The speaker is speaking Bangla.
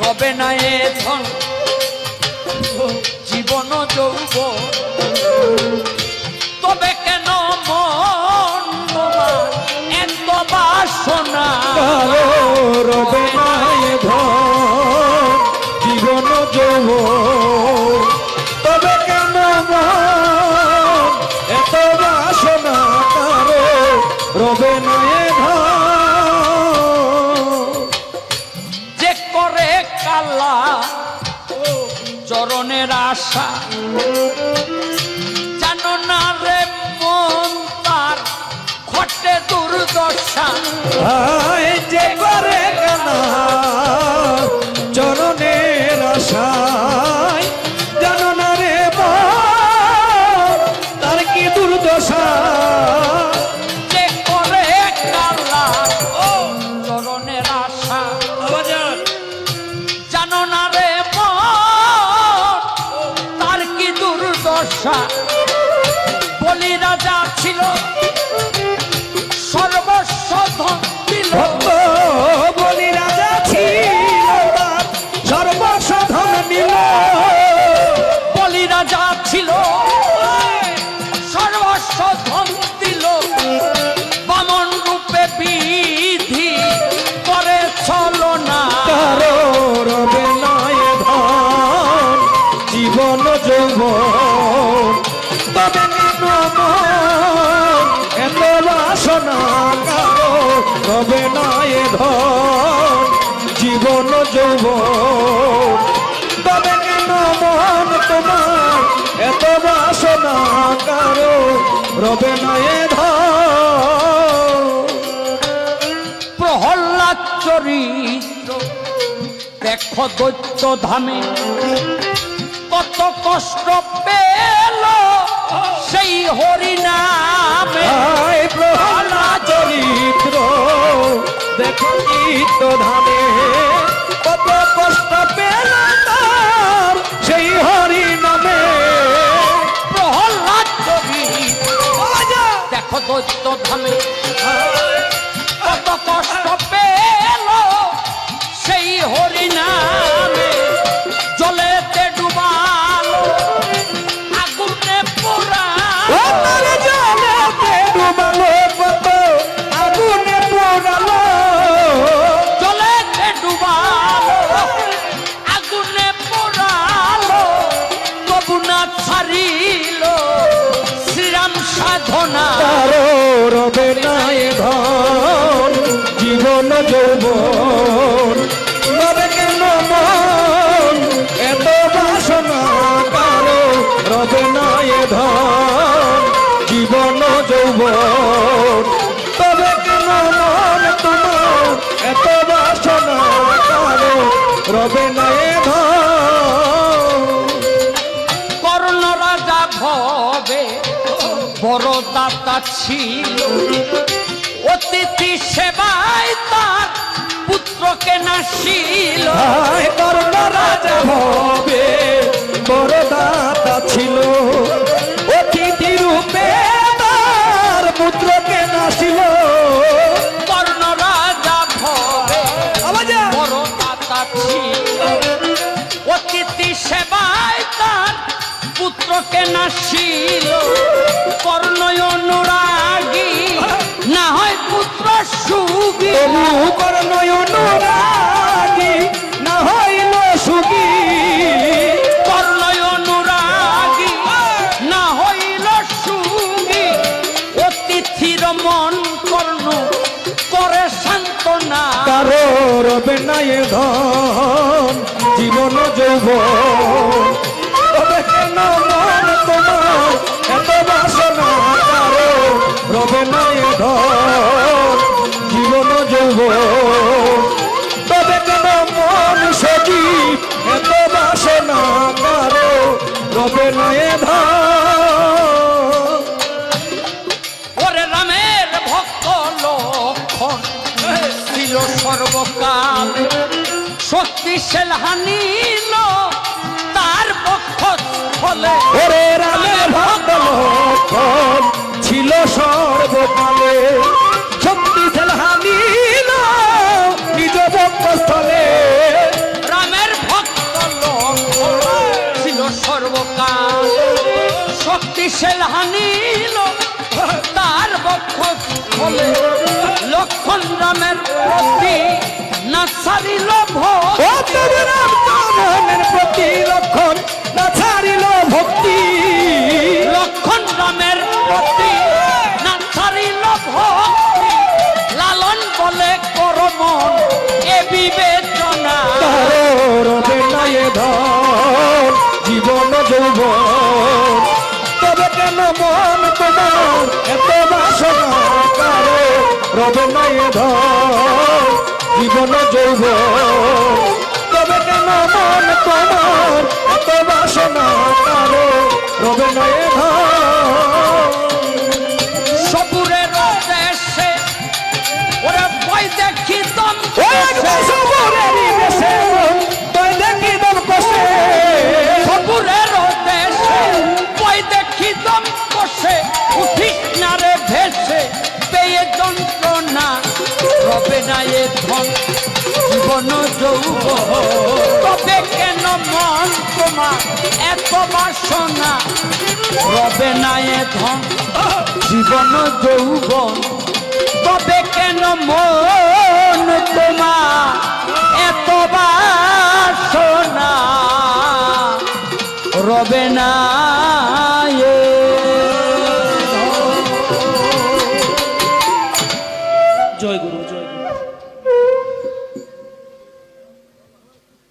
রবে না এ ধন জীবন যৌবন তবে কেন মন তোমার এত বাসনা রবে না এ ধন জীবন যৌবন তবে কেন মন এত বাসনা কারো রবে না এ ধন যে করে কালা চরণের আশা জানো না রে মন তার ঘটে দুর্দশা যে করে কানা চরণের আশায় জানো না রে তার কি দুর্দশা যে করে কালা চরণের আশা জানো না রে মন তার কি দুর্দশা বলি রাজা ছিল সর্বস্ব ধন দিল বলি রাজা ছিল তার সর্বস্ব ধন নিল বলি রাজা ছিল সর্বস্ব ধন দিল বামন রূপে বিধি করে চলো না কারো রবে না এ ধন জীবন যৌবন তবে কেন মন এত বাসনা কারো রবে না এ ধন জীবন যৌবন তবে কেন মন তোমার এত বাসনা কারো রবে না এ ধন প্রহ্লাদ চরিত্র দেখো দৈত্য ধামে কত কষ্ট পেল সেই হরি নামে প্রহ্লাদ চরিত্র দেখো চিত্ত ধামে কত কষ্ট পেল তার সেই হরি নামে প্রহ্লাদ চরিত্র দেখো দৈত্য ধামে কত কষ্ট পেল সেই হরি নামে জলেতে ডুবালো আগুনে পোড়ালো জলেতে ডুবালো কত আগুনে পোড়ালো জলেতে ডুবালো আগুনে পোড়ালো তবু না ছাড়িল শ্রীরাম সাধনা কারো রবে না এ ধন জীবন যৌবন রবে কেন মন এত বাসনা কারো রবে না এ ধন জীবন যৌবন তবে কেন মন তোমার এত বাসনা কারো রবে না এ ধন কর্ণ রাজা ভবে বড় দাতা ছিল অতিথি সেবায় তার পুত্রকে নাসিল কর্ণ রাজা হবে বড় দাতা ছিল অতিথি রূপে তার পুত্রকে নাসিল কর্ণ রাজা ভবে বড় দাতা ছিল অতিথি সেবায় তার পুত্রকে নাসিল কর্ণ অনুরাগী না হয় পুত্র সুগী কর্ণ অনুরাগী না হইল সুখী কর্ণ অনুরাগী না হইল সুগী অতিথির মন কর্ণ করে সান্ত্বনা কারো রবে না এ ধন জীবন যৌবন তবে কেন মন তোমার এত বাসনা কারো রবে না এ ধন জীবন যৌবন তবে কেন মন সজীব এত বাসনা কারো রবে না এ ধন ওরে রামের ভক্ত লক্ষণ ছিল সর্বকাল শক্তিশাল হানিল তার পক্ষ ফলে ওরে রামের ভক্ত লক্ষণ ছিল সর্বকালে শক্তিশাল হানিল নিজ বক্ষস্থলে রামের লক্ষণ রামের প্রতি না ছাড়িল ভক্তি। ও তবে রামের প্রতি লক্ষণ না ছাড়িল ভক্তি। লক্ষণ রামের প্রতি না ছাড়িল ভক্তি। লালন বলে করমন এ বিবেচনা। কারো রবে নাই এ ধন জীবন যৌবন, তবে কেন মন তোমার এত বাসনা। কারো রবে নাই এ ধন জীবন যৌবন, তবে কেন মন তোমার এত বাসনা। কারো রবে নাই এ ধন। সপুরের দেশে ওরা ভয় দেখি দম সপুরের দেশে ভয় দেখি দম কষে। উঠিস না রে ভেসে পেয়ে যন্ত্রণা। রবে না এ ধন জীবন যৌবন, তবে কেন মন তোমার এত বাসনা। রবে না এ ধন জীবন যৌবন, তবে কেন মন তোমার এত বাসনা। রবে না